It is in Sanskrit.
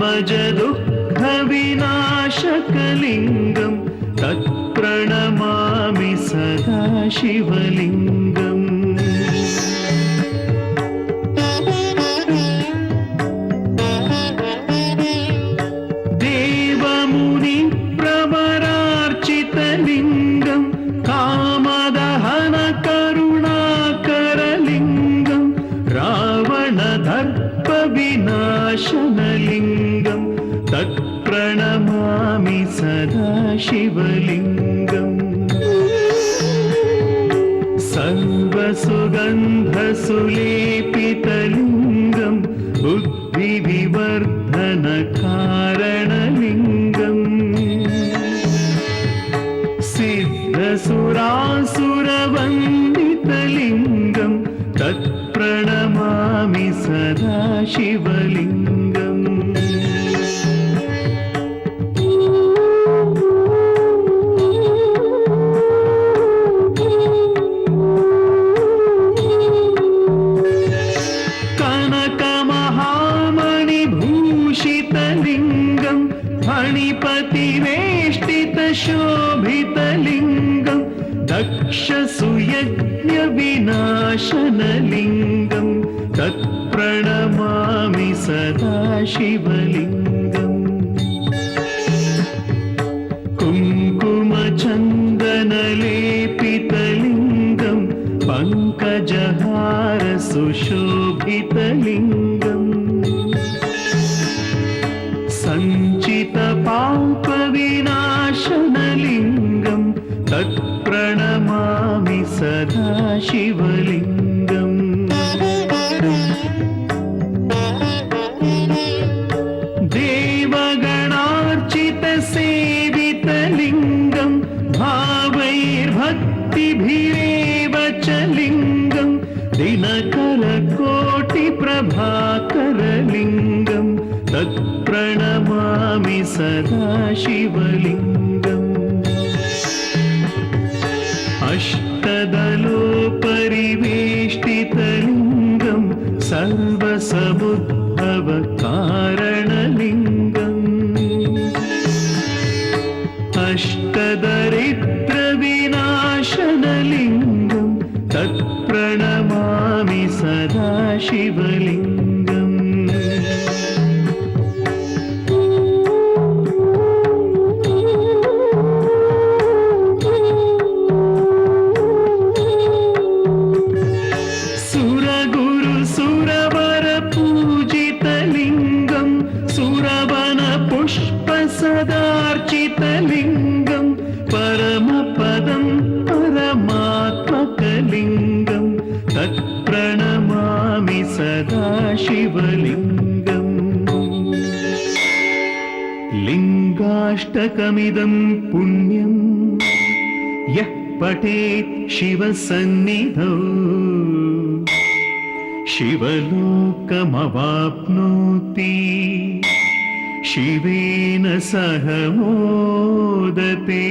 जन्मज दुःखविनाशकलिङ्गं तत्प्रणमामि सदा शिवलिङ्गम्। देवमुनिप्रवरार्चितलिङ्गं कामदहनकरुणाकरलिङ्गं रावणदर्पविनाशनलिङ्गं तत्प्रणमामि सदा शिवलिङ्गम्। सर्वसुगन्धसुलेपितलिङ्गं बुद्धिविवर्धनकारणलिङ्गम् सिद्धसुरासुरवन्दितलिङ्गं तत्प्रणमामि सदा शिवलिङ्गम्। कनकमहामणिभूषितलिङ्गं फणिपतिवेष्टितशोभितलिङ्गं दक्षसुयज्ञविनाशनलिङ्गं तत्प्रणमामि सदा शिवलिङ्गम्। कुङ्कुमचन्दनलेपितलिङ्गं पङ्कजहारसुशोभितलिङ्गम् सञ्चितपापविनाशनलिङ्गं तत्प्रणमामि सदा शिवलिङ्गम्। देवगणार्चितसेवितलिङ्गं भावैर्भक्तिभिरेव च लिङ्गं दिनकरकोटिप्रभाकरलिङ्गं तत्प्रणमामि सदा शिवलिङ्गम्। अष्टदलोपरिवेष्टितलिङ्गं सर्वसमुद्भवकारणलिङ्गम् अष्टदरिद्रविनाशनलिङ्गं तत्प्रणमामि सदा शिवलिङ्गम्। सुरगुरुसुरवरपूजितलिङ्गं सुरवनपुष्पसदार्चितलिङ्गं परमपदं परमात्मकलिङ्गं तत्प्रणमामि सदा शिवलिङ्गम्। लिङ्गाष्टकमिदं पुण्यं यः पठेत् शिवसन्निधौ शिवलोकमवाप्नोति शिवेन सह मोदते।